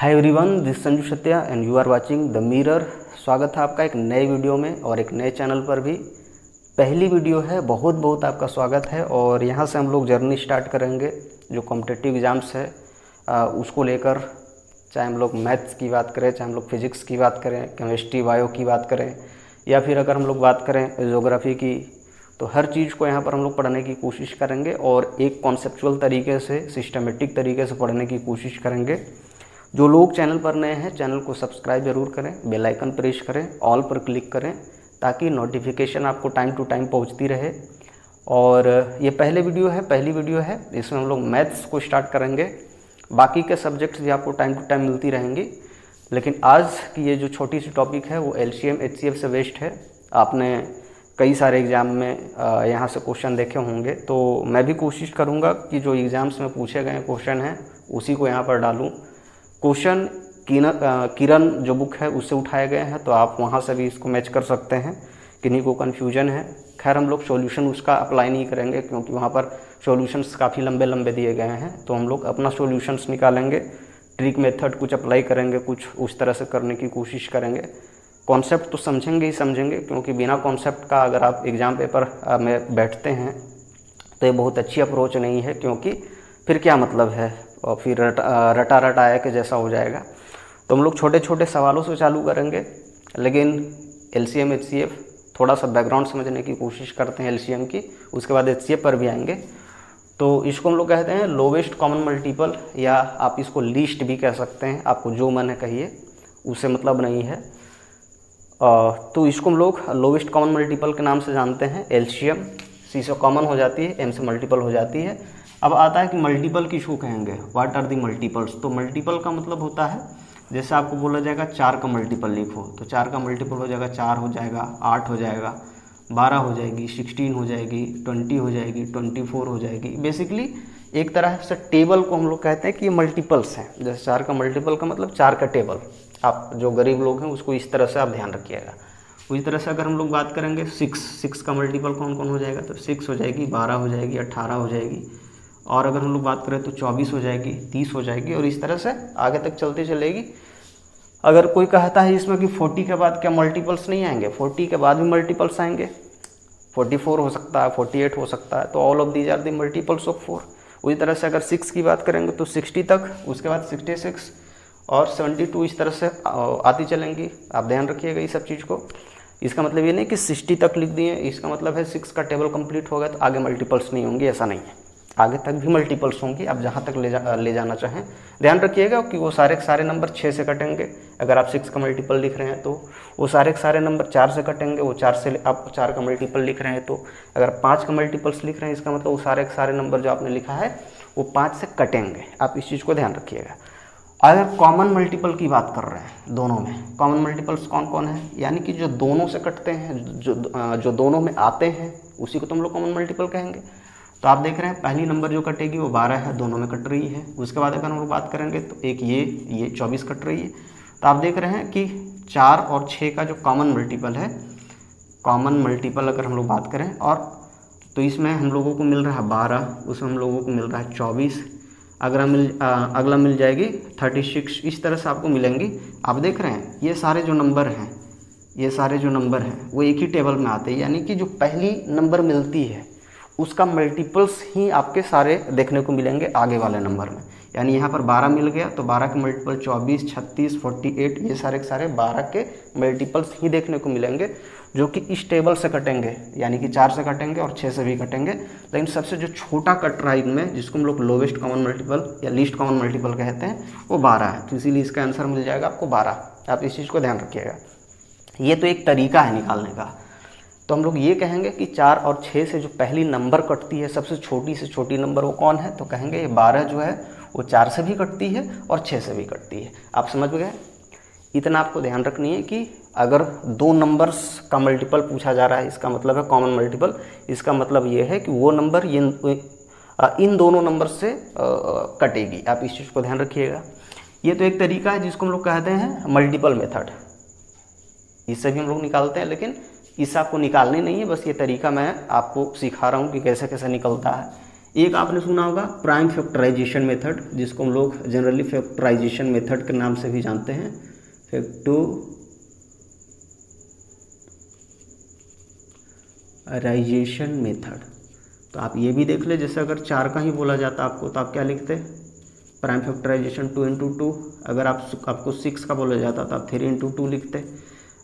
Hi everyone, this Sanju Satya and you are watching the mirror. स्वागत है आपका एक नए वीडियो में और एक नए चैनल पर भी। पहली वीडियो है, बहुत बहुत आपका स्वागत है। और यहाँ से हम लोग जर्नी स्टार्ट करेंगे जो कॉम्पिटिटिव एग्ज़ाम्स है उसको लेकर। चाहे हम लोग मैथ्स की बात करें, चाहे हम लोग फिज़िक्स की बात करें, केमिस्ट्री बायो की बात करें, या फिर अगर हम लोग बात करें ज्योग्राफी की, तो हर चीज़ को यहाँ पर हम लोग पढ़ने की कोशिश करेंगे और एक कॉन्सेप्चुअल तरीके से, सिस्टमेटिक तरीके से पढ़ने की कोशिश करेंगे। जो लोग चैनल पर नए हैं, चैनल को सब्सक्राइब ज़रूर करें, बेल आइकन प्रेस करें, ऑल पर क्लिक करें ताकि नोटिफिकेशन आपको टाइम टू टाइम पहुंचती रहे। और ये पहली वीडियो है, इसमें हम लोग मैथ्स को स्टार्ट करेंगे। बाकी के सब्जेक्ट्स भी आपको टाइम टू टाइम मिलती रहेंगी, लेकिन आज की ये जो छोटी सी टॉपिक है वो LCM HCF से बेस्ड है। आपने कई सारे एग्ज़ाम में यहाँ से क्वेश्चन देखे होंगे, तो मैं भी कोशिश करूँगा कि जो एग्ज़ाम्स में पूछे गए क्वेश्चन हैं उसी को यहाँ पर डालूँ। क्वेश्चन किरण जो बुक है उससे उठाए गए हैं, तो आप वहाँ से भी इसको मैच कर सकते हैं। किन्हीं को कन्फ्यूजन है, खैर हम लोग सॉल्यूशन उसका अप्लाई नहीं करेंगे क्योंकि वहाँ पर सॉल्यूशंस काफ़ी लंबे लंबे दिए गए हैं। तो हम लोग अपना सॉल्यूशंस निकालेंगे, ट्रिक मेथड कुछ अप्लाई करेंगे, कुछ उस तरह से करने की कोशिश करेंगे। कॉन्सेप्ट तो समझेंगे ही समझेंगे, क्योंकि बिना कॉन्सेप्ट का अगर आप एग्ज़ाम पेपर में बैठते हैं तो ये बहुत अच्छी अप्रोच नहीं है, क्योंकि फिर क्या मतलब है और फिर रटा रटाया के जैसा हो जाएगा। तो हम लोग छोटे छोटे सवालों से चालू करेंगे, लेकिन LCM HCF थोड़ा सा बैकग्राउंड समझने की कोशिश करते हैं LCM की, उसके बाद HCF पर भी आएंगे। तो इसको हम लोग कहते हैं लोवेस्ट कॉमन मल्टीपल, या आप इसको लीस्ट भी कह सकते हैं, आपको जो मन है कहिए, उससे मतलब नहीं है। तो इसको हम लोग लोवेस्ट कॉमन मल्टीपल के नाम से जानते हैं। LCM C से कॉमन हो जाती है, M से मल्टीपल हो जाती है। अब आता है कि मल्टीपल किसको कहेंगे, व्हाट आर दी मल्टीपल्स। तो मल्टीपल का मतलब होता है, जैसे आपको बोला जाएगा 4 का मल्टीपल लिखो, तो 4 का मल्टीपल हो जाएगा 4 हो जाएगा, 8 हो जाएगा, 12 हो जाएगी, 16 हो जाएगी, 20 हो जाएगी, 24 हो जाएगी। बेसिकली एक तरह से टेबल को हम लोग कहते हैं कि ये मल्टीपल्स हैं। जैसे 4 का मल्टीपल का मतलब 4 का टेबल। आप जो गरीब लोग हैं उसको इस तरह से आप ध्यान रखिएगा। उसी तरह से अगर हम लोग बात करेंगे 6 का मल्टीपल कौन कौन हो जाएगा, तो 6 हो जाएगी, 12 हो जाएगी, 18 हो जाएगी, और अगर हम लोग बात करें तो 24 हो जाएगी, 30 हो जाएगी, और इस तरह से आगे तक चलती चलेगी। अगर कोई कहता है इसमें कि 40 के बाद क्या मल्टीपल्स नहीं आएंगे, 40 के बाद भी मल्टीपल्स आएंगे, 44 हो सकता है, 48 हो सकता है, तो all of these are the multiples of 4। उसी तरह से अगर 6 की बात करेंगे तो 60 तक, उसके बाद 66 और 72 इस तरह से आती चलेंगी। आप ध्यान रखिएगा इस सब चीज़ को। इसका मतलब ये नहीं कि 60 तक लिख दिए, इसका मतलब है 6 का टेबल कंप्लीट हो गया तो आगे मल्टीपल्स नहीं होंगी, ऐसा नहीं है। आगे तक भी मल्टीपल्स होंगी, आप जहाँ तक ले जाना चाहें। ध्यान रखिएगा कि वो सारे के सारे नंबर 6 से कटेंगे। अगर आप 6 का मल्टीपल लिख रहे हैं तो वो सारे के सारे नंबर 4 से कटेंगे। वो 4 से आप 4 का मल्टीपल लिख रहे हैं तो अगर 5 का मल्टीपल्स लिख रहे हैं, इसका मतलब वो सारे के सारे नंबर जो आपने लिखा है वो 5 से कटेंगे। आप इस चीज़ को ध्यान रखिएगा। अगर कॉमन मल्टीपल की बात कर रहे हैं, दोनों में कॉमन मल्टीपल्स कौन कौन है, यानी कि जो दोनों से कटते हैं, जो दोनों में आते हैं, उसी को तो हम लोग कॉमन मल्टीपल कहेंगे। तो आप देख रहे हैं पहली नंबर जो कटेगी वो 12 है, दोनों में कट रही है। उसके बाद अगर हम लोग बात करेंगे तो एक ये 24 कट रही है। तो आप देख रहे हैं कि 4 और 6 का जो कॉमन मल्टीपल है, कॉमन मल्टीपल अगर हम लोग बात करें, और तो इसमें हम लोगों को मिल रहा है 12, उसमें हम लोगों को मिल रहा है 24, अगला मिल जाएगी 36। इस तरह से आपको मिलेंगी। आप देख रहे हैं ये सारे जो नंबर हैं, वो एक ही टेबल में आते हैं, यानी कि जो पहली नंबर मिलती है उसका मल्टीपल्स ही आपके सारे देखने को मिलेंगे आगे वाले नंबर में। यानी यहाँ पर 12 मिल गया तो 12 के मल्टीपल 24, 36, 48, ये सारे के सारे 12 के मल्टीपल्स ही देखने को मिलेंगे, जो कि इस टेबल से कटेंगे, यानी कि 4 से कटेंगे और 6 से भी कटेंगे। लेकिन सबसे जो छोटा कट रहा है इनमें, जिसको हम लोग लोवेस्ट कॉमन मल्टीपल या लीस्ट कॉमन मल्टीपल कहते हैं, वो 12 है। तो इसीलिए इसका आंसर मिल जाएगा आपको 12। आप इस चीज़ को ध्यान रखिएगा। ये तो एक तरीका है निकालने का। तो हम लोग ये कहेंगे कि 4 और 6 से जो पहली नंबर कटती है, सबसे छोटी से छोटी नंबर, वो कौन है, तो कहेंगे ये 12 जो है वो 4 से भी कटती है और 6 से भी कटती है। आप समझ गए। इतना आपको ध्यान रखनी है कि अगर 2 नंबर्स का मल्टीपल पूछा जा रहा है, इसका मतलब है कॉमन मल्टीपल, इसका मतलब ये है कि वो नंबर इन दोनों नंबर से कटेगी। आप इस चीज़ को ध्यान रखिएगा। ये तो एक तरीका है जिसको हम लोग कहते हैं मल्टीपल मेथड। इससे भी हम लोग निकालते हैं, लेकिन इससे आपको निकालनी नहीं है, बस ये तरीका मैं आपको सिखा रहा हूँ कि कैसे कैसे निकलता है। एक आपने सुना होगा प्राइम फैक्टराइजेशन मेथड, जिसको हम लोग जनरली फैक्टराइजेशन मेथड के नाम से भी जानते हैं, फैक्टराइजेशन मेथड। तो आप ये भी देख ले, जैसे अगर 4 का ही बोला जाता आपको तो आप क्या लिखते, प्राइम फैक्टराइजेशन 2 × 2। अगर आपको 6 का बोला जाता तो आप 3 × 2 लिखते।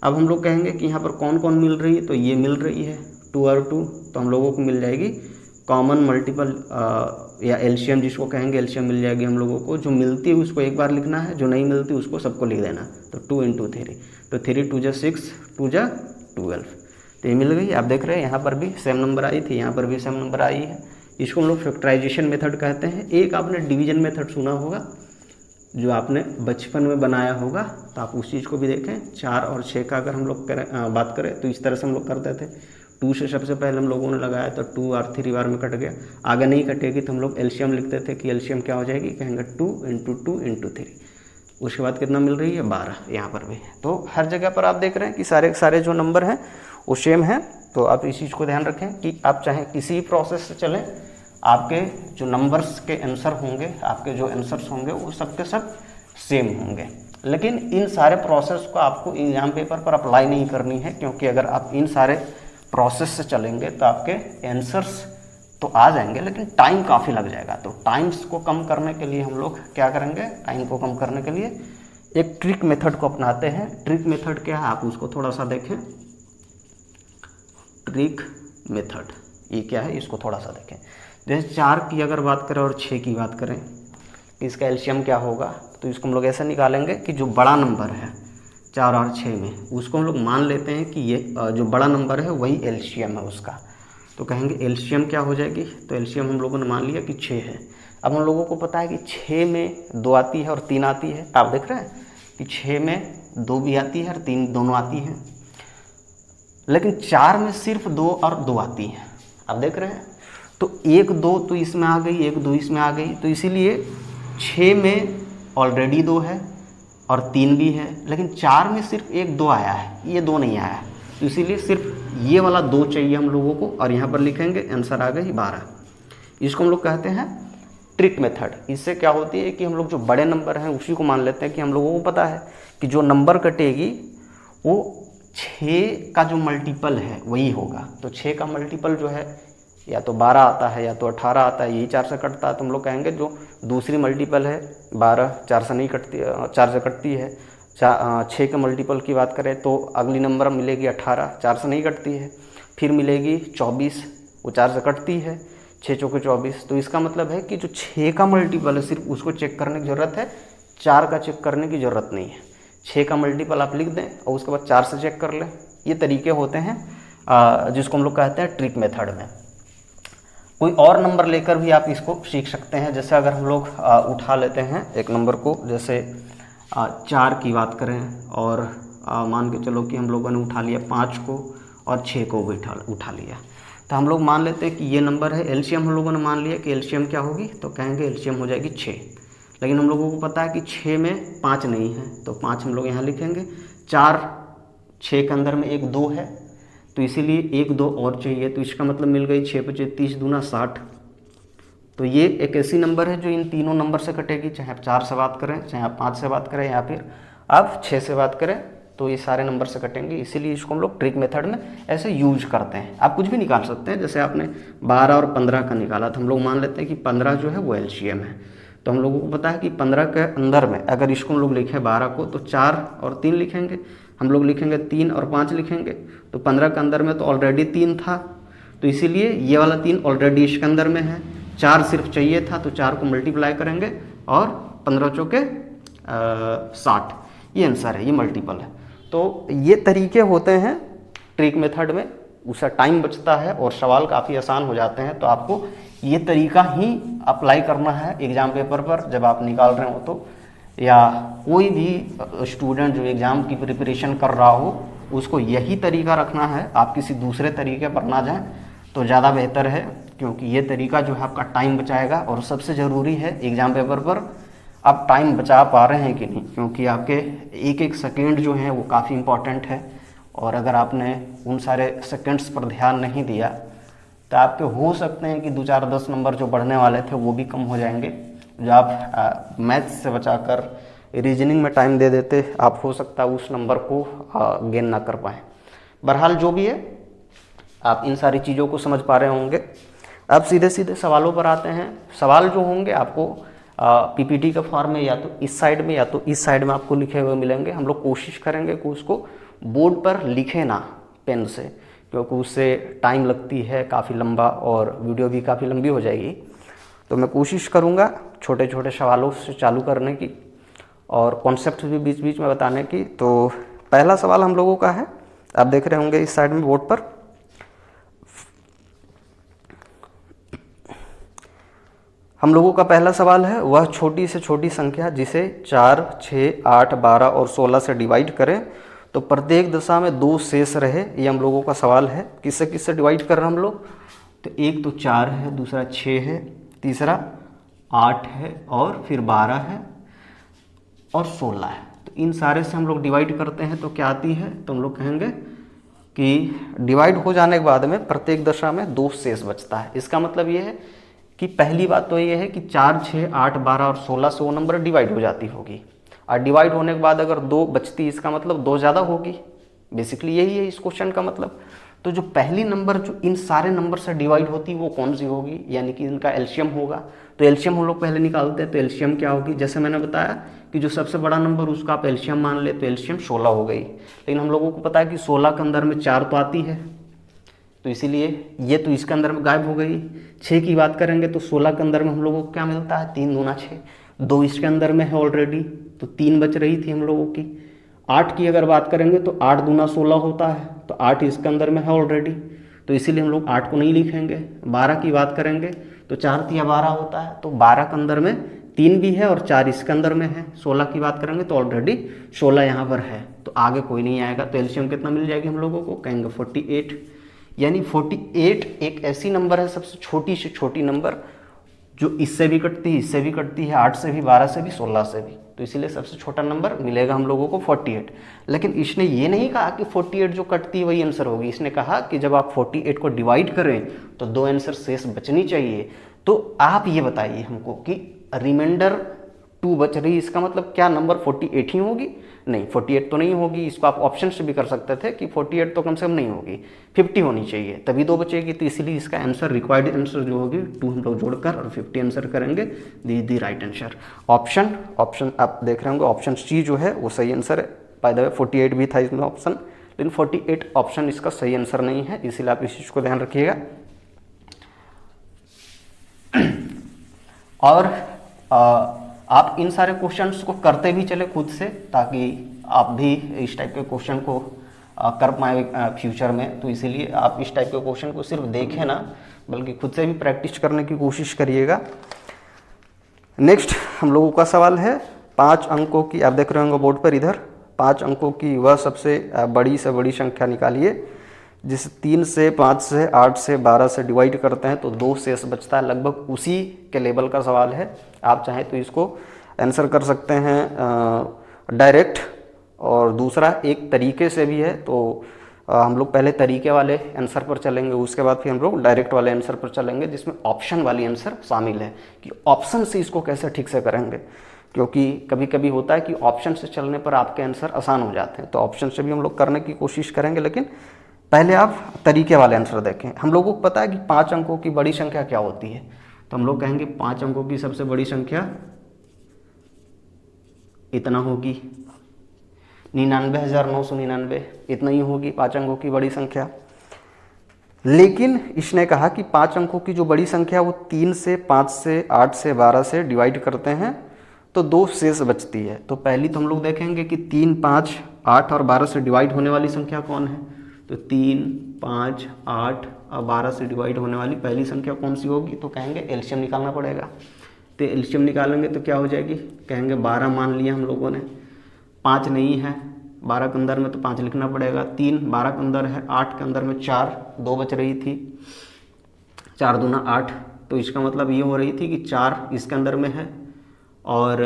अब हम लोग कहेंगे कि यहाँ पर कौन कौन मिल रही है, तो ये मिल रही है 2 और 2, तो हम लोगों को मिल जाएगी कॉमन मल्टीपल या एलसीएम जिसको कहेंगे, एलसीएम मिल जाएगी हम लोगों को। जो मिलती है उसको एक बार लिखना है, जो नहीं मिलती उसको सबको लिख देना। तो 2 × 3, तो 3 2 6 2 12, तो ये मिल गई। आप देख रहे हैं यहाँ पर भी सेम नंबर आई थी, यहाँ पर भी सेम नंबर आई है। इसको हम लोग फैक्टराइजेशन मेथड कहते हैं। एक आपने डिवीजन मेथड सुना होगा, जो आपने बचपन में बनाया होगा, तो आप उस चीज़ को भी देखें। 4 और 6 का अगर हम लोग बात करें तो इस तरह से हम लोग करते थे। 2 से सबसे पहले हम लोगों ने लगाया तो 2 और 3 बार में कट गया, आगे नहीं कटेगी तो हम लोग एलसीएम लिखते थे कि एलसीएम क्या हो जाएगी, कहेंगे 2 × 2 × 3। उसके बाद कितना मिल रही है, 12 यहाँ पर भी। तो हर जगह पर आप देख रहे हैं कि सारे जो नंबर हैं वो सेम हैं। तो आप इस चीज़ को ध्यान रखें कि आप चाहे किसी भी प्रोसेस से चलें, आपके जो नंबर्स के आंसर होंगे, आपके जो आंसर्स होंगे वो सब के सब सेम होंगे। लेकिन इन सारे प्रोसेस को आपको एग्जाम पेपर पर अप्लाई नहीं करनी है, क्योंकि अगर आप इन सारे प्रोसेस से चलेंगे तो आपके आंसर्स तो आ जाएंगे, लेकिन टाइम काफ़ी लग जाएगा। तो टाइम्स को कम करने के लिए हम लोग क्या करेंगे, टाइम को कम करने के लिए एक ट्रिक मेथड को अपनाते हैं। ट्रिक मेथड क्या है, आप उसको थोड़ा सा देखें। ट्रिक मेथड ये क्या है, इसको थोड़ा सा देखें। जैसे 4 की अगर बात करें और 6 की बात करें, इसका एलसीएम क्या होगा, तो इसको हम लोग ऐसे निकालेंगे कि जो बड़ा नंबर है 4 और 6 में, उसको हम लोग मान लेते हैं कि ये जो बड़ा नंबर है वही एलसीएम है उसका। तो कहेंगे एलसीएम क्या हो जाएगी, तो एलसीएम हम लोगों ने मान लिया कि 6 है। अब हम लोगों को पता है कि 6 में 2 आती है और 3 आती है। आप देख रहे हैं कि 6 में 2 भी आती है और 3 दोनों आती हैं, लेकिन 4 में सिर्फ 2 और 2 आती हैं। आप देख रहे हैं, तो 1 2 तो इसमें आ गई, 1 2 इसमें आ गई। तो इसीलिए 6 में ऑलरेडी 2 है और 3 भी है, लेकिन 4 में सिर्फ 1 2 आया है, ये 2 नहीं आया है। तो इसीलिए सिर्फ ये वाला 2 चाहिए हम लोगों को, और यहाँ पर लिखेंगे आंसर आ गई 12। इसको हम लोग कहते हैं ट्रिक मेथड। इससे क्या होती है कि हम लोग जो बड़े नंबर हैं उसी को मान लेते हैं कि हम लोगों को पता है कि जो नंबर कटेगी वो 6 का जो मल्टीपल है वही होगा। तो 6 का मल्टीपल जो है या तो 12 आता है या तो 18 आता है, यही 4 से कटता है। तो हम लोग कहेंगे जो दूसरी मल्टीपल है 12, 4 से नहीं कटती, 4 से कटती है। 6 के मल्टीपल की बात करें तो अगली नंबर मिलेगी 18, 4 से नहीं कटती है। फिर मिलेगी 24, वो 4 से कटती है, 6 चौके 24। तो इसका मतलब है कि जो 6 का मल्टीपल है सिर्फ उसको चेक करने की ज़रूरत है, 4 का चेक करने की ज़रूरत नहीं है। 6 का मल्टीपल आप लिख दें और उसके बाद 4 से चेक कर लें। ये तरीके होते हैं जिसको हम लोग कहते हैं ट्रिक मेथड में। कोई और नंबर लेकर भी आप इसको सीख सकते हैं। जैसे अगर हम लोग उठा लेते हैं एक नंबर को, जैसे 4 की बात करें और मान के चलो कि हम लोगों ने उठा लिया 5 को और 6 को भी उठा लिया, तो हम लोग मान लेते हैं कि ये नंबर है। एलसीएम हम लोगों ने मान लिया कि एलसीएम क्या होगी, तो कहेंगे एलसीएम हो जाएगी 6। लेकिन हम लोगों को पता है कि 6 में 5 नहीं है, तो 5 हम लोग यहाँ लिखेंगे। 4 6 के अंदर में 1 2 है, तो इसीलिए 1 2 और चाहिए। तो इसका मतलब मिल गई 6 × 30 दूना 60। तो ये एक ऐसी नंबर है जो इन तीनों नंबर से कटेगी, चाहे आप 4 से बात करें, चाहे आप 5 से बात करें, या फिर आप 6 से बात करें, तो ये सारे नंबर से कटेंगे। इसीलिए इसको हम लोग ट्रिक मेथड में ऐसे यूज करते हैं। आप कुछ भी निकाल सकते हैं। जैसे आपने 12 और 15 का निकाला, तो हम लोग मान लेते हैं कि 15 जो है वो एलसीएम है। तो हम लोगों को पता है कि 15 के अंदर में अगर इसको हम लोग लिखें 12 को, तो 4 और 3 लिखेंगे, हम लोग लिखेंगे 3 और 5 लिखेंगे। तो 15 के अंदर में तो ऑलरेडी 3 था, तो इसीलिए ये वाला 3 ऑलरेडी इसके अंदर में है। 4 सिर्फ चाहिए था, तो 4 को मल्टीप्लाई करेंगे और 15 चौके 60, ये आंसर है, ये मल्टीपल है। तो ये तरीके होते हैं ट्रिक मेथड में, उसका टाइम बचता है और सवाल काफ़ी आसान हो जाते हैं। तो आपको ये तरीका ही अप्लाई करना है एग्ज़ाम पेपर पर जब आप निकाल रहे हो तो, या कोई भी स्टूडेंट जो एग्ज़ाम की प्रिपरेशन कर रहा हो उसको यही तरीका रखना है। आप किसी दूसरे तरीके पर ना जाएं तो ज़्यादा बेहतर है, क्योंकि ये तरीका जो है आपका टाइम बचाएगा। और सबसे ज़रूरी है एग्ज़ाम पेपर पर आप टाइम बचा पा रहे हैं कि नहीं, क्योंकि आपके एक एक सेकेंड जो हैं वो काफ़ी इम्पॉर्टेंट है। और अगर आपने उन सारे सेकेंड्स पर ध्यान नहीं दिया तो आपके हो सकते हैं कि 2-4-10 नंबर जो बढ़ने वाले थे वो भी कम हो जाएंगे। जो आप मैथ्स से बचाकर रीजनिंग में टाइम दे देते, आप हो सकता है उस नंबर को गेन ना कर पाएँ। बहरहाल जो भी है, आप इन सारी चीज़ों को समझ पा रहे होंगे। अब सीधे सीधे सवालों पर आते हैं। सवाल जो होंगे आपको पीपीटी के फॉर्म में या तो इस साइड में या तो इस साइड में आपको लिखे हुए मिलेंगे। हम लोग कोशिश करेंगे कि उसको बोर्ड पर लिखे ना पेन से, क्योंकि उससे टाइम लगती है काफ़ी लंबा और वीडियो भी काफ़ी लंबी हो जाएगी। तो मैं कोशिश करूँगा छोटे छोटे सवालों से चालू करने की और कॉन्सेप्ट भी बीच बीच में बताने की। तो पहला सवाल हम लोगों का है, आप देख रहे होंगे इस साइड में बोर्ड पर। हम लोगों का पहला सवाल है, वह छोटी से छोटी संख्या जिसे 4, 6, 8, 12 और 16 से डिवाइड करें तो प्रत्येक दशा में 2 शेष रहे। ये हम लोगों का सवाल है। किससे किससे डिवाइड कर रहे हैं हम लोग? तो एक तो 4 है, दूसरा 6 है, तीसरा 8 है और फिर 12 है और 16 है। तो इन सारे से हम लोग डिवाइड करते हैं तो क्या आती है? तो हम लोग कहेंगे कि डिवाइड हो जाने के बाद में प्रत्येक दशा में 2 शेष बचता है। इसका मतलब ये है कि पहली बात तो ये है कि 4, 6, 8, 12 और 16 से वो नंबर डिवाइड हो जाती होगी, और डिवाइड होने के बाद अगर 2 बचती, इसका मतलब 2 ज़्यादा होगी। बेसिकली यही है इस क्वेश्चन का मतलब। तो जो पहली नंबर जो इन सारे नंबर से डिवाइड होती है वो कौन सी होगी? यानी कि इनका एलसीएम होगा। तो एलसीएम हम लोग पहले निकालते हैं। तो एलसीएम क्या होगी? जैसे मैंने बताया कि जो सबसे बड़ा नंबर उसका आप एलसीएम मान ले, तो एलसीएम 16 हो गई। लेकिन हम लोगों को पता है कि 16 के अंदर में 4 तो आती है, तो इसीलिए ये तो इसके अंदर में गायब हो गई। 6 की बात करेंगे तो 16 के अंदर में हम लोगों को क्या मिलता है? 3 दूना 6, 2 इसके अंदर में है ऑलरेडी, तो 3 बच रही थी हम लोगों की। 8 की अगर बात करेंगे तो 8 दूना 16 होता है, तो 8 इसके अंदर में है ऑलरेडी, तो इसीलिए हम लोग 8 को नहीं लिखेंगे। 12 की बात करेंगे तो 4 तिया 12 होता है, तो 12 के अंदर में 3 भी है और 4 इसके अंदर में है। 16 की बात करेंगे तो ऑलरेडी 16 यहाँ पर है, तो आगे कोई नहीं आएगा। तो एलसीएम कितना मिल जाएगी हम लोगों को? कहेंगे 48। यानी 48 एक ऐसी नंबर है, सबसे छोटी से छोटी नंबर, जो इससे भी कटती है, इससे भी कटती है, 8 से भी, 12 से भी, 16 से भी। तो इसीलिए सबसे छोटा नंबर मिलेगा हम लोगों को 48। लेकिन इसने ये नहीं कहा कि 48 जो कटती है वही आंसर होगी। इसने कहा कि जब आप 48 को डिवाइड करें तो 2 आंसर शेष बचनी चाहिए। तो आप ये बताइए हमको कि रिमाइंडर 2 बच रही, इसका मतलब क्या नंबर 48 ही होगी? नहीं, 48 तो नहीं होगी। इसको आप ऑप्शन से भी कर सकते थे कि 48 तो कम से कम नहीं होगी, 50 होनी चाहिए, तभी 2 बचेगी। तो इसीलिए इसका आंसर, रिक्वायर्ड आंसर जो होगी 2 हम लोग जोड़कर और 50 आंसर करेंगे। दी राइट आंसर ऑप्शन आप देख रहे होंगे, ऑप्शन सी जो है वो सही आंसर है। बाय द वे 48 भी था इसमें ऑप्शन, लेकिन 48 ऑप्शन इसका सही आंसर नहीं है, इसीलिए आप इस चीज़ को ध्यान रखिएगा। और आप इन सारे क्वेश्चंस को करते भी चले खुद से, ताकि आप भी इस टाइप के क्वेश्चन को कर पाए फ्यूचर में। तो इसीलिए आप इस टाइप के क्वेश्चन को सिर्फ देखें ना, बल्कि खुद से भी प्रैक्टिस करने की कोशिश करिएगा। नेक्स्ट हम लोगों का सवाल है 5 अंकों की, आप देख रहे होंगे बोर्ड पर इधर, 5 अंकों की वह सबसे बड़ी से बड़ी संख्या निकालिए जिसे 3 से, 5 से, 8 से, 12 से डिवाइड करते हैं तो 2 शेष बचता है। लगभग उसी के लेवल का सवाल है। आप चाहें तो इसको आंसर कर सकते हैं डायरेक्ट, और दूसरा एक तरीके से भी है। तो हम लोग पहले तरीके वाले आंसर पर चलेंगे, उसके बाद फिर हम लोग डायरेक्ट वाले आंसर पर चलेंगे जिसमें ऑप्शन वाली आंसर शामिल है, कि ऑप्शन से इसको कैसे ठीक से करेंगे। क्योंकि कभी कभी होता है कि ऑप्शन से चलने पर आपके आंसर आसान हो जाते हैं, तो ऑप्शन से भी हम लोग करने की कोशिश करेंगे। लेकिन पहले आप तरीके वाले आंसर देखें। हम लोगों को पता है कि 5 अंकों की बड़ी संख्या क्या होती है, तो हम लोग कहेंगे 5 अंकों की सबसे बड़ी संख्या इतना होगी, 99,999, इतना ही होगी 5 अंकों की बड़ी संख्या। लेकिन इसने कहा कि 5 अंकों की जो बड़ी संख्या वो 3 से, 5 से, 8 से, 12 से डिवाइड करते हैं तो 2 शेष बचती है। तो पहली तो हम लोग देखेंगे कि 3, 5, 8 और 12 से डिवाइड होने वाली संख्या कौन है। तो 3, 5, 8 और 12 से डिवाइड होने वाली पहली संख्या कौन सी होगी? तो कहेंगे एलसीएम निकालना पड़ेगा। तो एलसीएम निकालेंगे तो क्या हो जाएगी? कहेंगे 12 मान लिया हम लोगों ने, 5 नहीं है 12 के अंदर में, तो 5 लिखना पड़ेगा। 3 12 के अंदर है, 8 के अंदर में 4, 2 बच रही थी, 4 दूना 8, तो इसका मतलब ये हो रही थी कि 4 इसके अंदर में है और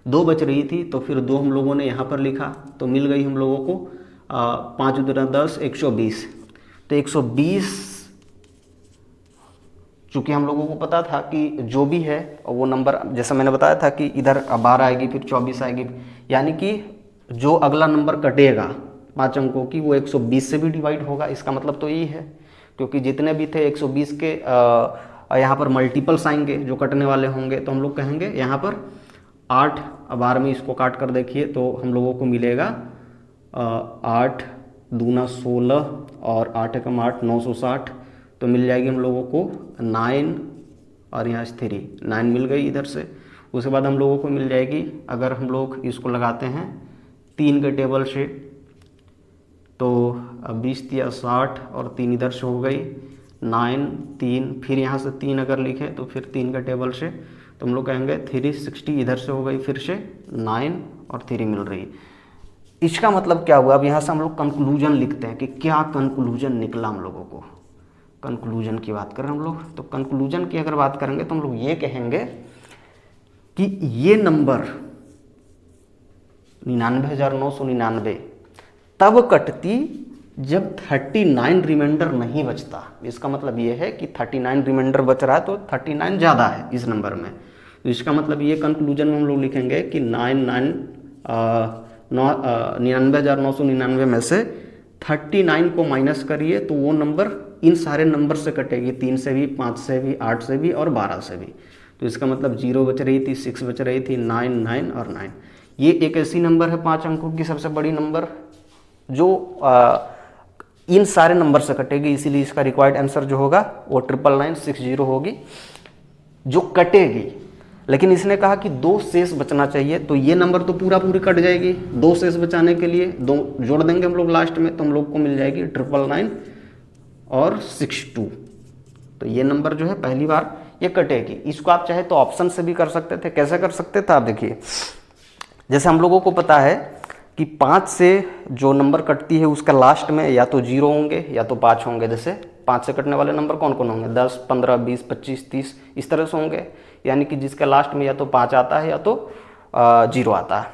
2 बच रही थी, तो फिर 2 हम लोगों ने यहाँ पर लिखा, तो मिल गई हम लोगों को 5 दूना 10, 120। तो 120 चूँकि हम लोगों को पता था कि जो भी है वो नंबर, जैसा मैंने बताया था कि इधर 12 आएगी फिर 24 आएगी, यानी कि जो अगला नंबर कटेगा 5 अंकों की वो 120 से भी डिवाइड होगा। इसका मतलब तो यही है, क्योंकि जितने भी थे 120 के यहाँ पर मल्टीपल्स आएंगे जो कटने वाले होंगे, तो हम लोग कहेंगे यहाँ पर 8 बार में इसको काट कर देखिए तो हम लोगों को मिलेगा 8 दूना 16 और 8 एकम 8 960, तो मिल जाएगी हम लोगों को 9 और यहाँ 3 9 मिल गई इधर से। उसके बाद हम लोगों को मिल जाएगी, अगर हम लोग इसको लगाते हैं 3 के टेबल से, तो 20 या 60 और 3 इधर से हो गई 9 3, फिर यहाँ से 3 अगर लिखे तो फिर 3 के टेबल से, तो हम लोग कहेंगे 360 इधर से हो गई, फिर से 9 और 3 मिल रही। इसका मतलब क्या हुआ, अब यहाँ से हम लोग कंक्लूजन लिखते हैं कि क्या कंक्लूजन निकला हम लोगों को। कंक्लूजन की बात करें हम लोग, तो कंक्लूजन की अगर बात करेंगे तो हम लोग ये कहेंगे कि ये नंबर 99,999 तब कटती जब 39 रिमाइंडर नहीं बचता। इसका मतलब ये है कि 39 रिमाइंडर बच रहा है तो 39 ज़्यादा है इस नंबर में। तो इसका मतलब ये कंक्लूजन में हम लोग लिखेंगे कि 99,999 में से 39 को माइनस करिए तो वो नंबर इन सारे नंबर से कटेगी, 3 से भी, 5 से भी, 8 से भी और 12 से भी। तो इसका मतलब 0 बच रही थी, 6 बच रही थी, 9 9 और 9। ये एक ऐसी नंबर है 5 अंकों की सबसे बड़ी नंबर जो इन सारे नंबर से कटेगी, इसीलिए इसका रिक्वायर्ड आंसर जो होगा वो 99960 होगी जो कटेगी। लेकिन इसने कहा कि 2 शेष बचना चाहिए, तो ये नंबर तो पूरा पूरी कट जाएगी। 2 शेष बचाने के लिए 2 जोड़ देंगे हम लोग लास्ट में, तो हम लोग को मिल जाएगी 999 और 62। तो ये नंबर जो है पहली बार ये कटेगी। इसको आप चाहे तो ऑप्शन से भी कर सकते थे। कैसे कर सकते थे आप देखिए, जैसे हम लोगों को पता है कि 5 से जो नंबर कटती है उसका लास्ट में या तो 0 होंगे या तो 5 होंगे। जैसे 5 से कटने वाले नंबर कौन कौन होंगे, 10 15 20 25 30 इस तरह से होंगे, यानी कि जिसका लास्ट में या तो 5 आता है या तो 0 आता है।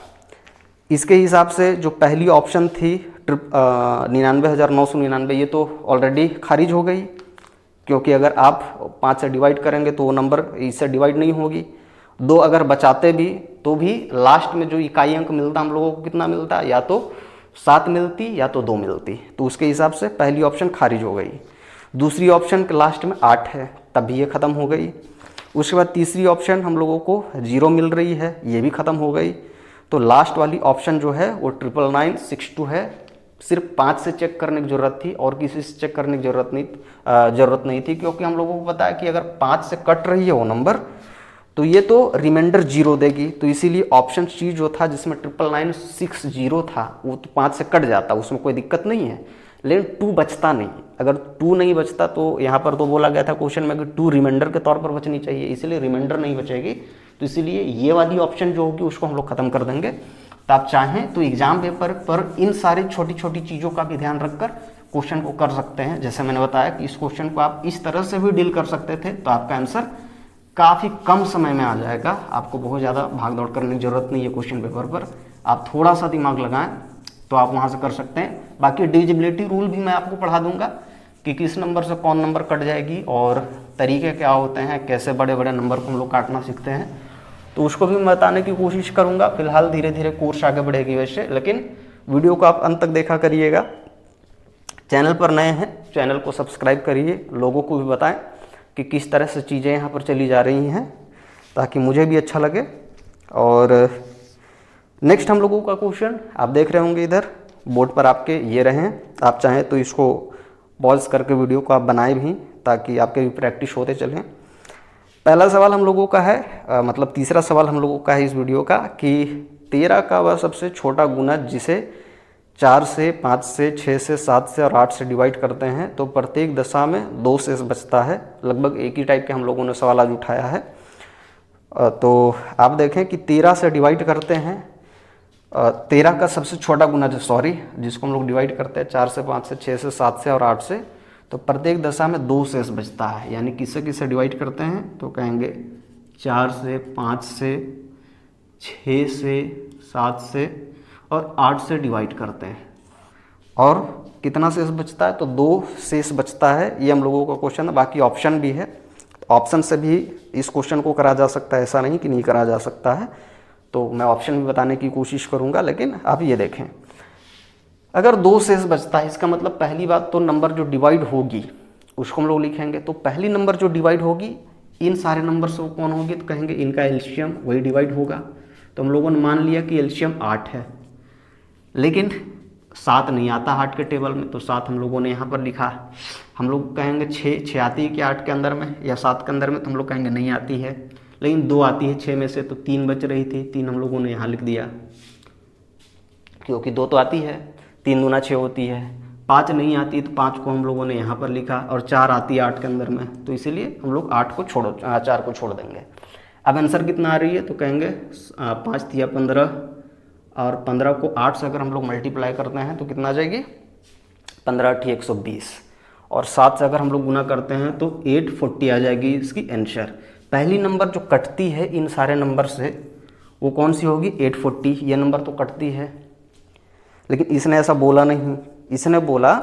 इसके हिसाब से जो पहली ऑप्शन थी 99,999 ये तो ऑलरेडी खारिज हो गई, क्योंकि अगर आप 5 से डिवाइड करेंगे तो वो नंबर इससे डिवाइड नहीं होगी। 2 अगर बचाते भी तो भी लास्ट में जो इकाई अंक मिलता हम लोगों को कितना मिलता, या तो 7 मिलती या तो 2 मिलती, तो उसके हिसाब से पहली ऑप्शन खारिज हो गई। दूसरी ऑप्शन के लास्ट में 8 है, तब भी ये ख़त्म हो गई। उसके बाद तीसरी ऑप्शन हम लोगों को 0 मिल रही है, ये भी ख़त्म हो गई। तो लास्ट वाली ऑप्शन जो है वो 99962 है। सिर्फ 5 से चेक करने की ज़रूरत थी और किसी से चेक करने की ज़रूरत नहीं थी, क्योंकि हम लोगों को पता है कि अगर 5 से कट रही है वो नंबर तो ये तो रिमाइंडर 0 देगी। तो इसीलिए ऑप्शन सी जो था जिसमें 99960 था वो तो 5 से कट जाता, उसमें कोई दिक्कत नहीं है, लेकिन 2 बचता नहीं। अगर 2 नहीं बचता तो यहाँ पर तो बोला गया था क्वेश्चन में कि 2 रिमाइंडर के तौर पर बचनी चाहिए, इसीलिए रिमाइंडर नहीं बचेगी। तो इसीलिए ये वाली ऑप्शन जो होगी उसको हम लोग खत्म कर देंगे। तो आप चाहें तो एग्जाम पेपर पर इन सारी छोटी छोटी चीज़ों का भी ध्यान रखकर क्वेश्चन को कर सकते हैं। जैसे मैंने बताया कि इस क्वेश्चन को आप इस तरह से भी डील कर सकते थे, तो आपका आंसर काफ़ी कम समय में आ जाएगा। आपको बहुत ज़्यादा भाग दौड़ करने की ज़रूरत नहीं है क्वेश्चन पेपर पर। आप थोड़ा सा दिमाग लगाएं तो आप वहाँ से कर सकते हैं। बाकी डिविजिबिलिटी रूल भी मैं आपको पढ़ा दूंगा कि किस नंबर से कौन नंबर कट जाएगी और तरीके क्या होते हैं, कैसे बड़े बड़े नंबर को हम लोग काटना सीखते हैं, तो उसको भी मैं बताने की कोशिश करूँगा। फिलहाल धीरे धीरे कोर्स आगे बढ़ेगी वैसे, लेकिन वीडियो को आप अंत तक देखा करिएगा। चैनल पर नए हैं, चैनल को सब्सक्राइब करिए, लोगों को भी बताएं कि किस तरह से चीज़ें यहाँ पर चली जा रही हैं, ताकि मुझे भी अच्छा लगे। और नेक्स्ट हम लोगों का क्वेश्चन आप देख रहे होंगे इधर बोर्ड पर आपके ये रहे। आप चाहें तो इसको पॉज करके वीडियो को आप बनाएं भी, ताकि आपके भी प्रैक्टिस होते चलें। पहला सवाल हम लोगों का है, मतलब तीसरा सवाल हम लोगों का है इस वीडियो का, कि 13 का वह सबसे छोटा गुणज जिसे 4 से 5 से 6 से 7 से और 8 से डिवाइड करते हैं तो प्रत्येक दशा में 2 शेष बचता है। लगभग एक ही टाइप के हम लोगों ने सवाल आज उठाया है। तो आप देखें कि 13 से डिवाइड करते हैं, 13 का सबसे छोटा गुणज जिसको हम लोग डिवाइड करते हैं 4 से 5 से 6 से 7 से और 8 से, तो प्रत्येक दशा में 2 शेष बचता है। यानी किससे किससे डिवाइड करते हैं, तो कहेंगे 4 से 5 से 6 से 7 से और 8 से डिवाइड करते हैं, और कितना शेष बचता है, तो 2 शेष बचता है। ये हम लोगों का क्वेश्चन है, बाकी ऑप्शन भी है, ऑप्शन से भी इस क्वेश्चन को करा जा सकता है, ऐसा नहीं कि नहीं करा जा सकता है। तो मैं ऑप्शन भी बताने की कोशिश करूँगा, लेकिन आप ये देखें, अगर 2 शेष बचता है, इसका मतलब पहली बात तो नंबर जो डिवाइड होगी उसको हम लोग लिखेंगे। तो पहली नंबर जो डिवाइड होगी इन सारे नंबर से वो कौन होगी, तो कहेंगे इनका एलसीएम वही डिवाइड होगा। तो हम लोगों ने मान लिया कि एलसीएम 8 है, लेकिन 7 नहीं आता 8 के टेबल में, तो 7 हम लोगों ने यहाँ पर लिखा। हम लोग कहेंगे 6 आती है कि 8 के अंदर में या 7 के अंदर में, तो हम लोग कहेंगे नहीं आती है, लेकिन 2 आती है 6 में से, तो 3 बच रही थी, 3 हम लोगों ने यहाँ लिख दिया क्योंकि 2 तो आती है, 3 दूना 6 होती है। 5 नहीं आती तो 5 को हम लोगों ने यहाँ पर लिखा, और 4 आती है 8 के अंदर में, तो इसीलिए हम लोग 4 को छोड़ देंगे। अब आंसर कितना आ रही है, तो कहेंगे 5 तिया 15, और 15 को 8 से अगर हम लोग मल्टीप्लाई करते हैं तो कितना आ जाएगी, 15 × 120, और 7 से अगर हम लोग गुना करते हैं तो 840 आ जाएगी इसकी आंसर। पहली नंबर जो कटती है इन सारे नंबर से वो कौन सी होगी, 840, ये नंबर तो कटती है। लेकिन इसने ऐसा बोला नहीं, इसने बोला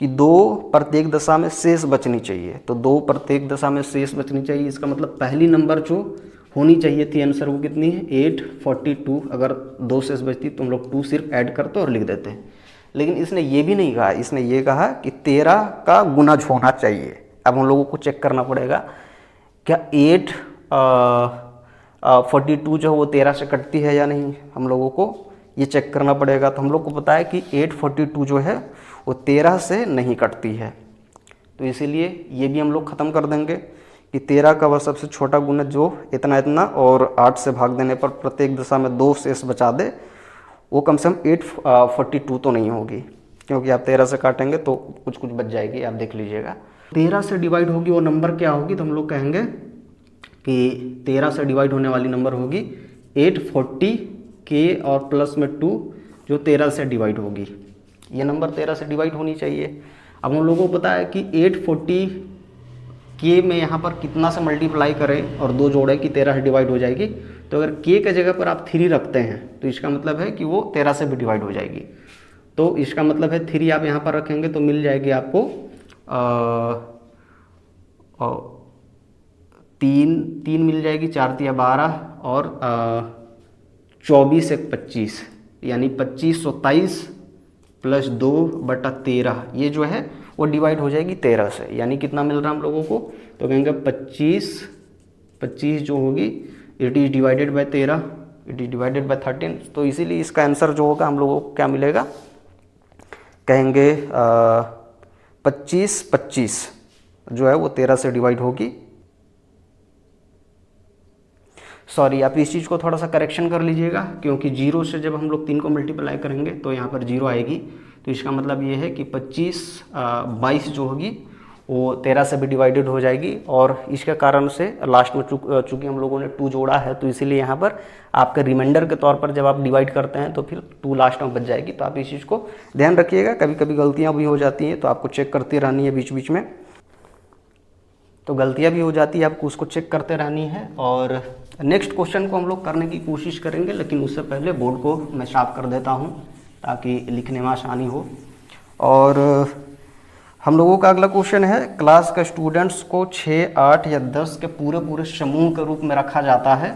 कि 2 प्रत्येक दशा में शेष बचनी चाहिए, तो 2 प्रत्येक दशा में शेष बचनी चाहिए। इसका मतलब पहली नंबर जो होनी चाहिए थी आंसर वो कितनी है, 842। अगर 2 शेष बचती तो हम लोग 2 सिर्फ ऐड करते और लिख देते। लेकिन इसने ये भी नहीं कहा, इसने ये कहा कि 13 का गुणज होना चाहिए। अब हम लोगों को चेक करना पड़ेगा क्या 842 जो वो 13 से कटती है या नहीं, हम लोगों को ये चेक करना पड़ेगा। तो हम लोग को पता है कि 842 जो है वो 13 से नहीं कटती है, तो इसीलिए ये भी हम लोग ख़त्म कर देंगे कि 13 का वह सबसे छोटा गुणज जो इतना, और 8 से भाग देने पर प्रत्येक दशा में 2 शेष बचा दे, वो कम से कम 842 तो नहीं होगी, क्योंकि आप 13 से काटेंगे तो कुछ बच जाएगी, आप देख लीजिएगा। 13 से डिवाइड होगी वो नंबर क्या होगी, तो हम लोग कहेंगे कि 13 से डिवाइड होने वाली नंबर होगी 840 के और प्लस में 2 जो 13 से डिवाइड होगी, ये नंबर 13 से डिवाइड होनी चाहिए। अब हम लोगों को पता है कि 840 के में यहाँ पर कितना से मल्टीप्लाई करें और 2 जोड़े कि 13 से डिवाइड हो जाएगी। तो अगर के के जगह पर आप 3 रखते हैं तो इसका मतलब है कि वो 13 से भी डिवाइड हो जाएगी। तो इसका मतलब है 3 आप यहाँ पर रखेंगे तो मिल जाएगी आपको 3 मिल जाएगी, 4 तिया 12 और 24 एक 25, यानी 2523 प्लस 2/13, ये जो है वो डिवाइड हो जाएगी 13 से। यानी कितना मिल रहा है हम लोगों को, तो कहेंगे 25 जो होगी it is divided by 13, it is divided by 13। तो इसीलिए इसका आंसर जो होगा हम लोगों को क्या मिलेगा, कहेंगे 25 जो है वो 13 से डिवाइड होगी। सॉरी, आप इस चीज़ को थोड़ा सा करेक्शन कर लीजिएगा, क्योंकि 0 से जब हम लोग 3 को मल्टीप्लाई करेंगे तो यहाँ पर 0 आएगी। तो इसका मतलब ये है कि 22 जो होगी वो 13 से भी डिवाइडेड हो जाएगी, और इसके कारण से लास्ट में चूँकि हम लोगों ने 2 जोड़ा है तो इसीलिए यहाँ पर आपके रिमाइंडर के तौर पर जब आप डिवाइड करते हैं तो फिर 2 लास्ट में बच जाएगी। तो आप इस चीज़ को ध्यान रखिएगा, कभी कभी गलतियाँ भी हो जाती हैं तो आपको चेक करती रहनी है बीच बीच में। तो गलतियाँ भी हो जाती है, आपको उसको चेक करते रहनी है। और नेक्स्ट क्वेश्चन को हम लोग करने की कोशिश करेंगे, लेकिन उससे पहले बोर्ड को मैं साफ कर देता हूँ ताकि लिखने में आसानी हो। और हम लोगों का अगला क्वेश्चन है, क्लास के स्टूडेंट्स को 6, 8 या 10 के पूरे समूह के रूप में रखा जाता है,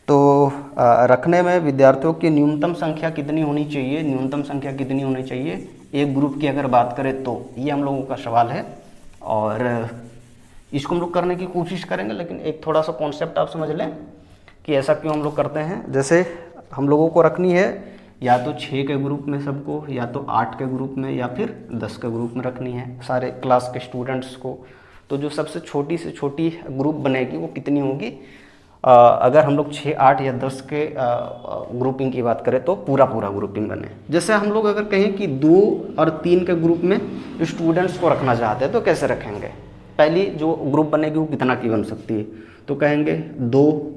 तो रखने में विद्यार्थियों की न्यूनतम संख्या कितनी होनी चाहिए, न्यूनतम संख्या कितनी होनी चाहिए एक ग्रुप की अगर बात करें तो, ये हम लोगों का सवाल है। और इसको हम लोग करने की कोशिश करेंगे, लेकिन एक थोड़ा सा कॉन्सेप्ट आप समझ लें कि ऐसा क्यों हम लोग करते हैं। जैसे हम लोगों को रखनी है या तो 6 के ग्रुप में सबको, या तो 8 के ग्रुप में, या फिर 10 के ग्रुप में रखनी है सारे क्लास के स्टूडेंट्स को। तो जो सबसे छोटी से छोटी ग्रुप बनेगी वो कितनी होगी, अगर हम लोग 6, 8 या 10 के ग्रुपिंग की बात करें तो पूरा ग्रुपिंग बने। जैसे हम लोग अगर कहें कि 2 और 3 के ग्रुप में स्टूडेंट्स को रखना चाहते हैं तो कैसे रखेंगे, पहली जो ग्रुप बनेगी वो कितना की बन सकती है, तो कहेंगे 2,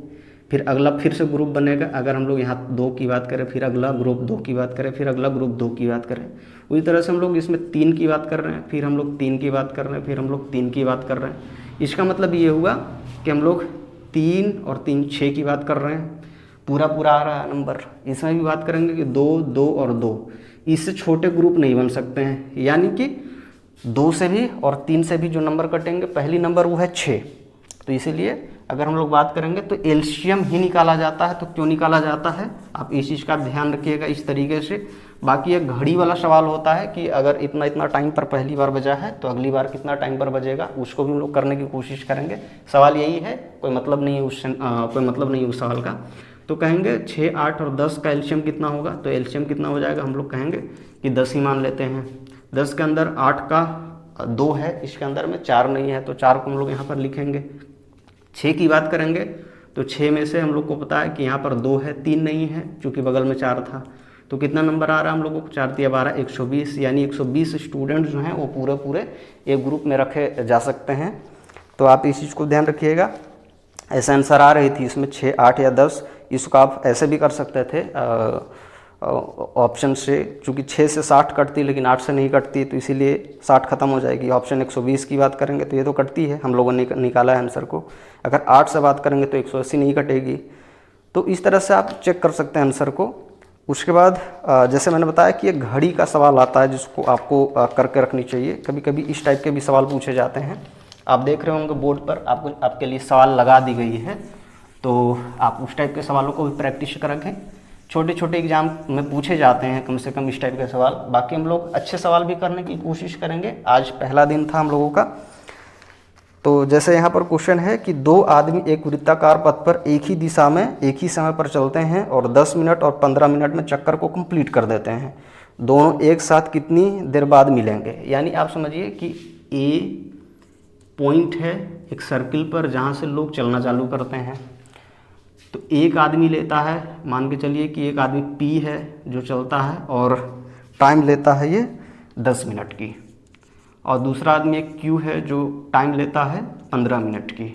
फिर अगला फिर से ग्रुप बनेगा। अगर हम लोग यहाँ 2 की बात करें, फिर अगला ग्रुप 2 की बात करें, फिर अगला ग्रुप 2 की बात करें, उसी तरह से हम लोग इसमें 3 की बात कर रहे हैं, फिर हम लोग 3 की बात कर रहे हैं, फिर हम लोग 3 की बात कर रहे हैं। इसका मतलब ये हुआ कि हम लोग 3 और 3 6 की बात कर रहे हैं, पूरा आ रहा है नंबर। इसमें भी बात करेंगे कि 2, 2 और 2, इससे छोटे ग्रुप नहीं बन सकते हैं, यानी कि 2 से भी और 3 से भी जो नंबर कटेंगे, पहली नंबर वो है 6, तो इसीलिए अगर हम लोग बात करेंगे तो एलसीएम ही निकाला जाता है। तो क्यों निकाला जाता है, आप इस चीज़ का ध्यान रखिएगा इस तरीके से। बाकी एक घड़ी वाला सवाल होता है कि अगर इतना इतना टाइम पर पहली बार बजा है तो अगली बार कितना टाइम पर बजेगा, उसको भी हम लोग करने की कोशिश करेंगे। सवाल यही है, कोई मतलब नहीं है उस सवाल का। तो कहेंगे 6, 8 और 10 का एलसीएम कितना होगा, तो एलसीएम कितना हो जाएगा, हम लोग कहेंगे कि 10 ही मान लेते हैं। 10 के अंदर 8 का 2 है, इसके अंदर में 4 नहीं है, तो 4 को हम लोग यहाँ पर लिखेंगे। 6 की बात करेंगे तो 6 में से हम लोग को पता है कि यहाँ पर 2 है, 3 नहीं है, क्योंकि बगल में 4 था। तो कितना नंबर आ रहा है हम लोगों को, 4 तिया 12, 120, यानी 120 स्टूडेंट जो हैं वो पूरे एक ग्रुप में रखे जा सकते हैं। तो आप इस चीज़ को ध्यान रखिएगा। ऐसा आंसर आ रही थी इसमें 6, 8 या 10। इसको आप ऐसे भी कर सकते थे ऑप्शन से, चूँकि 6 से 60 कटती लेकिन 8 से नहीं कटती, तो इसीलिए 60 खत्म हो जाएगी। ऑप्शन 120 की बात करेंगे तो ये तो कटती है, हम लोगों ने निकाला है आंसर को। अगर 8 से बात करेंगे तो 180 नहीं कटेगी। तो इस तरह से आप चेक कर सकते हैं आंसर को। उसके बाद जैसे मैंने बताया कि एक घड़ी का सवाल आता है जिसको आपको करके रखनी चाहिए। कभी कभी इस टाइप के भी सवाल पूछे जाते हैं। आप देख रहे होंगे बोर्ड पर आपके लिए सवाल लगा दी गई है, तो आप उस टाइप के सवालों को भी प्रैक्टिस कर रखें। छोटे छोटे एग्जाम में पूछे जाते हैं कम से कम इस टाइप के सवाल। बाकी हम लोग अच्छे सवाल भी करने की कोशिश करेंगे। आज पहला दिन था हम लोगों का। तो जैसे यहाँ पर क्वेश्चन है कि 2 आदमी एक वृत्ताकार पथ पर एक ही दिशा में एक ही समय पर चलते हैं और 10 मिनट और 15 मिनट में चक्कर को कंप्लीट कर देते हैं। दोनों एक साथ कितनी देर बाद मिलेंगे। यानी आप समझिए कि ए पॉइंट है एक सर्किल पर जहाँ से लोग चलना चालू करते हैं। तो एक आदमी लेता है, मान के चलिए कि एक आदमी पी है जो चलता है और टाइम लेता है ये 10 मिनट की, और दूसरा आदमी एक क्यू है जो टाइम लेता है 15 मिनट की।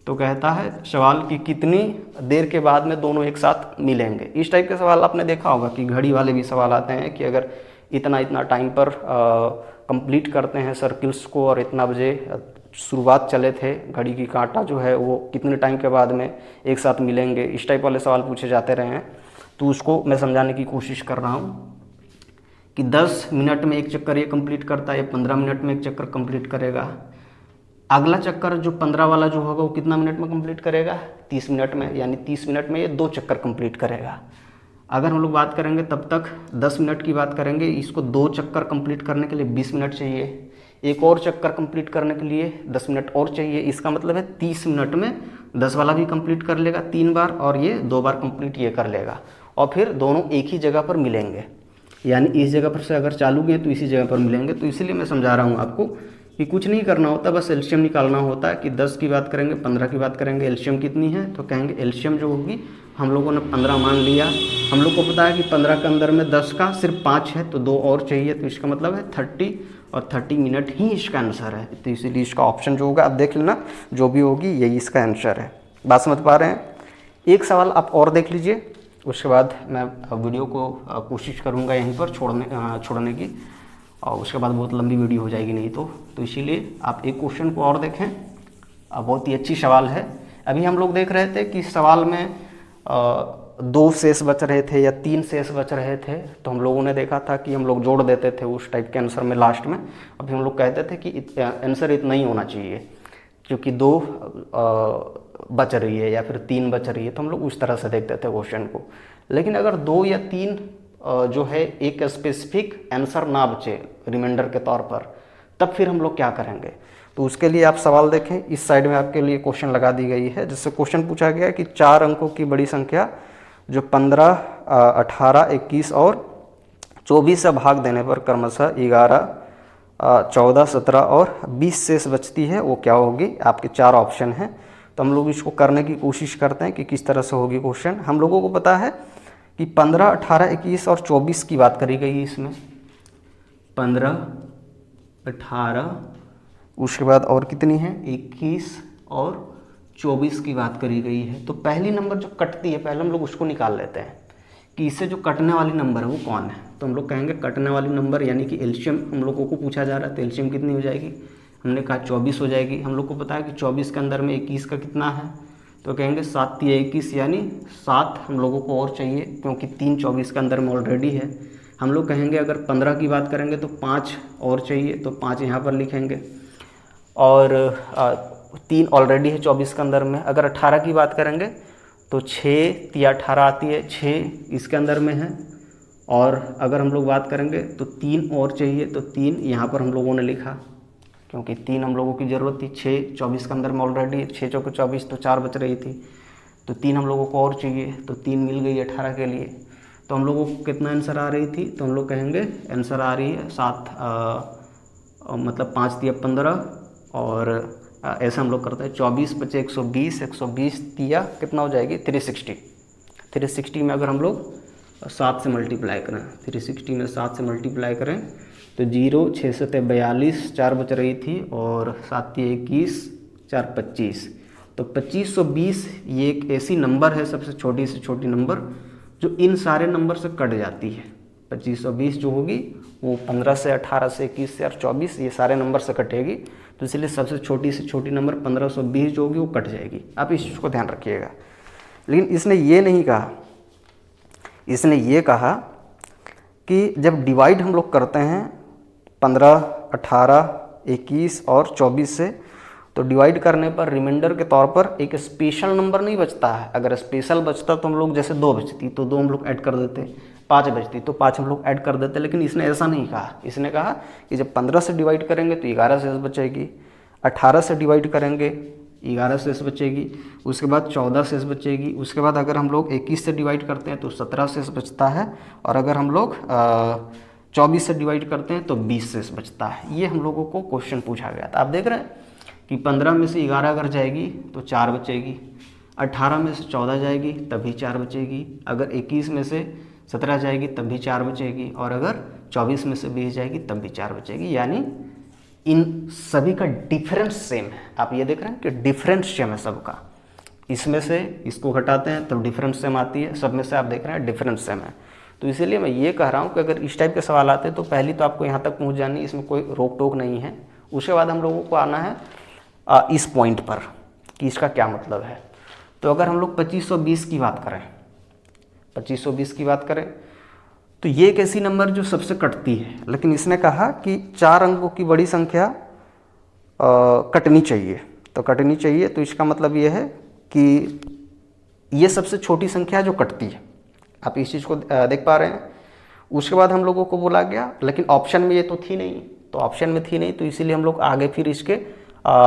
तो कहता है सवाल कि कितनी देर के बाद में दोनों एक साथ मिलेंगे। इस टाइप के सवाल आपने देखा होगा कि घड़ी वाले भी सवाल आते हैं कि अगर इतना इतना टाइम पर कंप्लीट करते हैं सर्किल्स को और इतना बजे शुरुआत चले थे, घड़ी की कांटा जो है वो कितने टाइम के बाद में एक साथ मिलेंगे। इस टाइप वाले सवाल पूछे जाते रहे हैं। तो उसको मैं समझाने की कोशिश कर रहा हूँ कि 10 मिनट में एक चक्कर ये कंप्लीट करता है, 15 मिनट में एक चक्कर कंप्लीट करेगा। अगला चक्कर जो 15 वाला जो होगा वो कितना मिनट में कंप्लीट करेगा, 30 मिनट में। यानी 30 मिनट में ये 2 चक्कर कंप्लीट करेगा। अगर हम लोग बात करेंगे तब तक 10 मिनट की बात करेंगे, इसको 2 चक्कर कंप्लीट करने के लिए 20 मिनट चाहिए। एक और चक्कर कंप्लीट करने के लिए 10 मिनट और चाहिए। इसका मतलब है 30 मिनट में 10 वाला भी कंप्लीट कर लेगा 3 बार, और ये 2 बार कंप्लीट ये कर लेगा। और फिर दोनों एक ही जगह पर मिलेंगे, यानी इस जगह पर से अगर चालू गए तो इसी जगह पर मिलेंगे। तो इसीलिए मैं समझा रहा हूँ आपको कि कुछ नहीं करना होता, बस एलसीएम निकालना होता है कि 10 की बात करेंगे, 15 की बात करेंगे, एलसीएम कितनी है। तो कहेंगे एलसीएम जो होगी, हम लोगों ने 15 मान लिया। हम लोग को पता है कि 15 के अंदर में 10 का सिर्फ 5 है, तो 2 और चाहिए। तो इसका मतलब है 30, और 30 मिनट ही इसका आंसर है। तो इसीलिए इसका ऑप्शन जो होगा आप देख लेना, जो भी होगी यही इसका आंसर है। बात समझ पा रहे हैं। एक सवाल आप और देख लीजिए, उसके बाद मैं वीडियो को कोशिश करूँगा यहीं पर छोड़ने की, और उसके बाद बहुत लंबी वीडियो हो जाएगी नहीं तो इसीलिए आप एक क्वेश्चन को और देखें। बहुत ही अच्छी सवाल है। अभी हम लोग देख रहे थे कि सवाल में 2 शेष बच रहे थे या 3 शेष बच रहे थे। तो हम लोगों ने देखा था कि हम लोग जोड़ देते थे उस टाइप के आंसर में लास्ट में। अभी हम लोग कहते थे कि आंसर इतना ही होना चाहिए, क्योंकि 2 बच रही है या फिर 3 बच रही है, तो हम लोग उस तरह से देखते थे क्वेश्चन को। लेकिन अगर 2 या 3 जो है एक स्पेसिफिक आंसर ना बचे रिमाइंडर के तौर पर, तब फिर हम लोग क्या करेंगे। तो उसके लिए आप सवाल देखें, इस साइड में आपके लिए क्वेश्चन लगा दी गई है, जिससे क्वेश्चन पूछा गया है कि 4 अंकों की बड़ी संख्या जो 15, 18, 21 और 24 से भाग देने पर क्रमशः 11, 14, 17 और 20 शेष बचती है, वो क्या होगी। आपके 4 ऑप्शन हैं। तो हम लोग इसको करने की कोशिश करते हैं कि किस तरह से होगी क्वेश्चन। हम लोगों को पता है कि 15, 18, 21 और 24 की बात करी गई है इसमें। 15, 18, उसके बाद और कितनी है, 21 और 24 की बात करी गई है। तो पहली नंबर जो कटती है, पहले हम लोग उसको निकाल लेते हैं कि इससे जो कटने वाली नंबर है वो कौन है। तो हम लोग कहेंगे कटने वाली नंबर, यानी कि एलसीएम हम लोगों को पूछा जा रहा है। तो एलसीएम कितनी हो जाएगी, हमने कहा 24 हो जाएगी। हम लोग को पता है कि 24 के अंदर में 21 का कितना है, तो कहेंगे 7 या 21, यानी 7 हम लोगों को और चाहिए, क्योंकि 3 24 के अंदर में ऑलरेडी है। हम लोग कहेंगे अगर 15 की बात करेंगे तो 5 और चाहिए, तो 5 यहाँ पर लिखेंगे। और 3 ऑलरेडी है 24 के अंदर में। अगर 18 की बात करेंगे तो 6 तिया 18 आती है, 6 इसके अंदर में है। और अगर हम लोग बात करेंगे तो 3 और चाहिए, तो 3 यहाँ पर हम लोगों ने लिखा क्योंकि 3 हम लोगों की ज़रूरत थी। 6 24 के अंदर में ऑलरेडी, 6 चौके 24 तो 4 बच रही थी, तो 3 हम लोगों को और चाहिए, तो 3 मिल गई 18 के लिए। तो हम लोगों को कितना आंसर आ रही थी, तो हम लोग कहेंगे आंसर आ रही है 7 मतलब 5 तिया 15 और ऐसा हम लोग करते हैं 24 बचे 120, 120 तिया कितना हो जाएगी 360। 360 में अगर हम लोग 7 से मल्टीप्लाई करें, 360 में 7 से मल्टीप्लाई करें तो 0, 6 से 42, 4 बच रही थी और 7 तिया 21, 4 25, तो 2520 ये एक ऐसी नंबर है, सबसे छोटी से छोटी नंबर जो इन सारे नंबर से कट जाती है। 2520 जो होगी वो 15 से 18 से 21 से और 24 ये सारे नंबर से कटेगी, तो इसलिए सबसे छोटी से छोटी नंबर 1520 जो होगी वो कट जाएगी। आप इस चीज़ को ध्यान रखिएगा। लेकिन इसने ये नहीं कहा, इसने ये कहा कि जब डिवाइड हम लोग करते हैं 15, 18, 21 और 24 से, तो डिवाइड करने पर रिमाइंडर के तौर पर एक स्पेशल नंबर नहीं बचता है। अगर स्पेशल बचता तो हम लोग जैसे 2 बचती तो 2 हम लोग ऐड कर देते, 5 बचती तो 5 हम लोग ऐड कर देते, लेकिन इसने ऐसा नहीं कहा। इसने कहा कि जब 15 से डिवाइड करेंगे तो 11 शेष बचेगी, 18 से डिवाइड करेंगे 11 शेष बचेगी, उसके बाद 14 शेष बचेगी, उसके बाद अगर हम लोग 21 से डिवाइड करते हैं तो 17 शेष बचता है, और अगर हम लोग 24 से डिवाइड करते हैं तो 20 शेष बचता है। ये हम लोगों को क्वेश्चन पूछा गया था। आप देख रहे हैं कि 15 में से 11 अगर जाएगी तो 4 बचेगी, 18 में से 14 जाएगी तब भी 4 बचेगी, अगर 21 में से 17 जाएगी तब भी 4 बचेगी, और अगर 24 में से 20 जाएगी तब भी 4 बचेगी। यानी इन सभी का डिफरेंस सेम है। आप ये देख रहे हैं कि डिफरेंस सेम है सबका। इसमें से इसको घटाते हैं तब डिफरेंस सेम आती है, सब में से आप देख रहे हैं डिफरेंस सेम है। तो इसीलिए मैं ये कह रहा हूँ कि अगर इस टाइप के सवाल आते हैं तो पहले तो आपको यहाँ तक पहुँच जानी, इसमें कोई रोक टोक नहीं है। उसके बाद हम लोगों को आना है इस पॉइंट पर कि इसका क्या मतलब है। तो अगर हम लोग 2520 की बात करें, 2520 की बात करें तो ये एक ऐसी नंबर जो सबसे कटती है, लेकिन इसने कहा कि 4 अंकों की बड़ी संख्या कटनी चाहिए, तो कटनी चाहिए, तो इसका मतलब ये है कि ये सबसे छोटी संख्या जो कटती है। आप इस चीज़ को देख पा रहे हैं। उसके बाद हम लोगों को बोला गया, लेकिन ऑप्शन में ये तो थी नहीं, तो ऑप्शन में थी नहीं, तो इसीलिए हम लोग आगे फिर इसके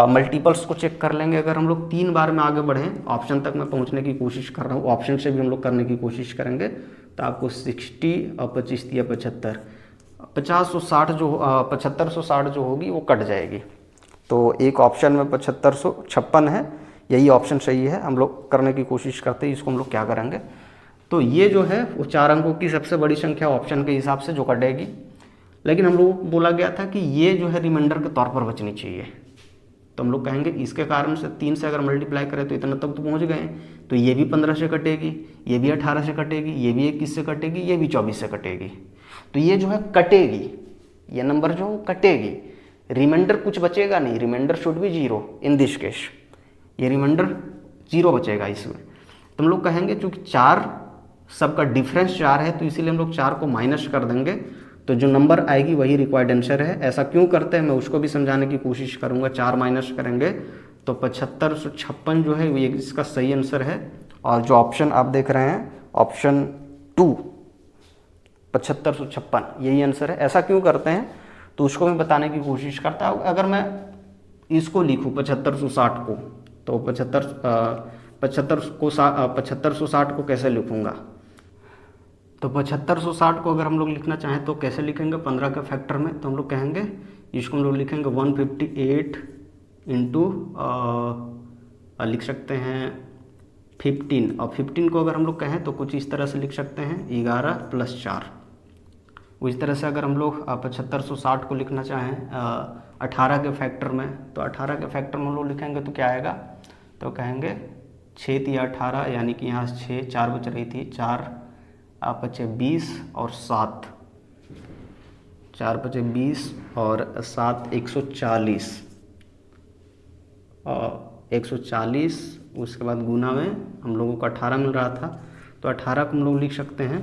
मल्टीपल्स को चेक कर लेंगे। अगर हम लोग 3 बार में आगे बढ़ें, ऑप्शन तक मैं पहुंचने की कोशिश कर रहा हूँ, ऑप्शन से भी हम लोग करने की कोशिश करेंगे, तो आपको 60 और 25 या 75, 50-60 जो 7560 जो होगी वो कट जाएगी। तो एक ऑप्शन में 7556 है, यही ऑप्शन सही है। हम लोग करने की कोशिश करते हैं, इसको हम लोग क्या करेंगे, तो ये जो है वो 4 अंकों की सबसे बड़ी संख्या ऑप्शन के हिसाब से जो कटेगी। लेकिन हम लोगों को बोला गया था कि ये जो है रिमाइंडर के तौर पर बचनी चाहिए, तो हम लोग कहेंगे इसके कारण से 3 से अगर मल्टीप्लाई करें तो इतना तक तो पहुंच गए, तो ये भी 15 से कटेगी, ये भी 18 से कटेगी, ये भी 21 से कटेगी, ये भी 24 से कटेगी। तो ये जो है कटेगी, ये नंबर जो कटेगी, रिमाइंडर कुछ बचेगा नहीं। Reminder should be 0 in this case, ये रिमाइंडर 0 बचेगा इसमें। तो हम लोग कहेंगे चूँकि 4 सबका डिफरेंस 4 है, तो इसीलिए हम लोग 4 को माइनस कर देंगे, तो जो नंबर आएगी वही रिक्वायर्ड आंसर है। ऐसा क्यों करते हैं मैं उसको भी समझाने की कोशिश करूंगा। 4 माइनस करेंगे तो 7556 जो है ये इसका सही आंसर है। और जो ऑप्शन आप देख रहे हैं ऑप्शन 2 7556 यही आंसर है। ऐसा क्यों करते हैं तो उसको मैं बताने की कोशिश करता हूँ। अगर मैं इसको लिखूँ 7560 को, तो 7560 को कैसे लिखूँगा, तो 7560 को अगर हम लोग लिखना चाहें तो कैसे लिखेंगे 15 के फैक्टर में, तो हम लोग कहेंगे इसको हम लोग लिखेंगे 158 इंटू लिख सकते हैं 15, और 15 को अगर हम लोग कहें तो कुछ इस तरह से लिख सकते हैं 11 + 4। उस तरह से अगर हम लोग 7560 को लिखना चाहें 18 के फैक्टर में, तो 18 के फैक्टर में हम लोग लिखेंगे तो क्या आएगा, तो कहेंगे 6 × 18 यानी कि यहाँ 6 4 बच रही थी, 4 बचे 20 और 7, 4 बचे 20 और 7 140, 140। उसके बाद गुना में हम लोगों को 18 मिल रहा था, तो 18 को हम लोग लिख सकते हैं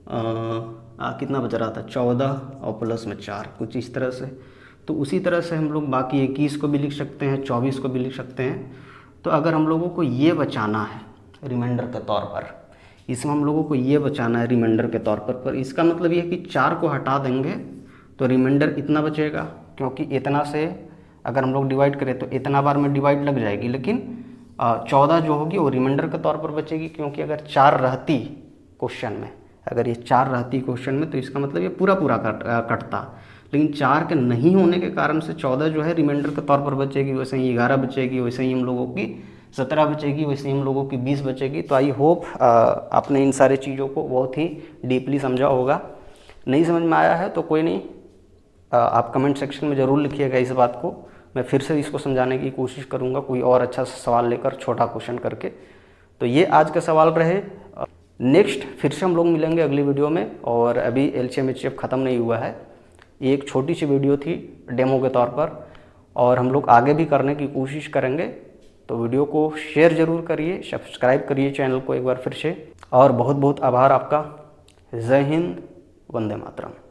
कितना बच रहा था 14 और प्लस में 4, कुछ इस तरह से। तो उसी तरह से हम लोग बाकी 21 को भी लिख सकते हैं, 24 को भी लिख सकते हैं। तो अगर हम लोगों को ये बचाना है रिमाइंडर के तौर पर, इसमें हम लोगों को ये बचाना है रिमाइंडर के तौर पर इसका मतलब ये है कि 4 को हटा देंगे तो रिमाइंडर इतना बचेगा, क्योंकि इतना से अगर हम लोग डिवाइड करें तो इतना बार में डिवाइड लग जाएगी, लेकिन 14 जो होगी वो रिमाइंडर के तौर पर बचेगी, क्योंकि अगर 4 रहती क्वेश्चन में, अगर ये 4 रहती क्वेश्चन में तो इसका मतलब ये पूरा कटता, लेकिन 4 के नहीं होने के कारण से 14 जो है रिमाइंडर के तौर पर बचेगी। वैसे ही 11 बचेगी, वैसे ही हम लोगों की 17 बचेगी, वैसे ही हम लोगों की 20 बचेगी। तो आई होप आपने इन सारी चीज़ों को बहुत ही डीपली समझा होगा। नहीं समझ में आया है तो कोई नहीं, आप कमेंट सेक्शन में ज़रूर लिखिएगा इस बात को, मैं फिर से इसको समझाने की कोशिश करूँगा कोई और अच्छा सा सवाल लेकर, छोटा क्वेश्चन करके। तो ये आज का सवाल रहे। नेक्स्ट फिर से हम लोग मिलेंगे अगली वीडियो में, और अभी LCM HCF ख़त्म नहीं हुआ है, ये एक छोटी सी वीडियो थी डेमो के तौर पर, और हम लोग आगे भी करने की कोशिश करेंगे। तो वीडियो को शेयर ज़रूर करिए, सब्सक्राइब करिए चैनल को एक बार फिर से, और बहुत बहुत आभार आपका। जय हिंद, वंदे मातरम।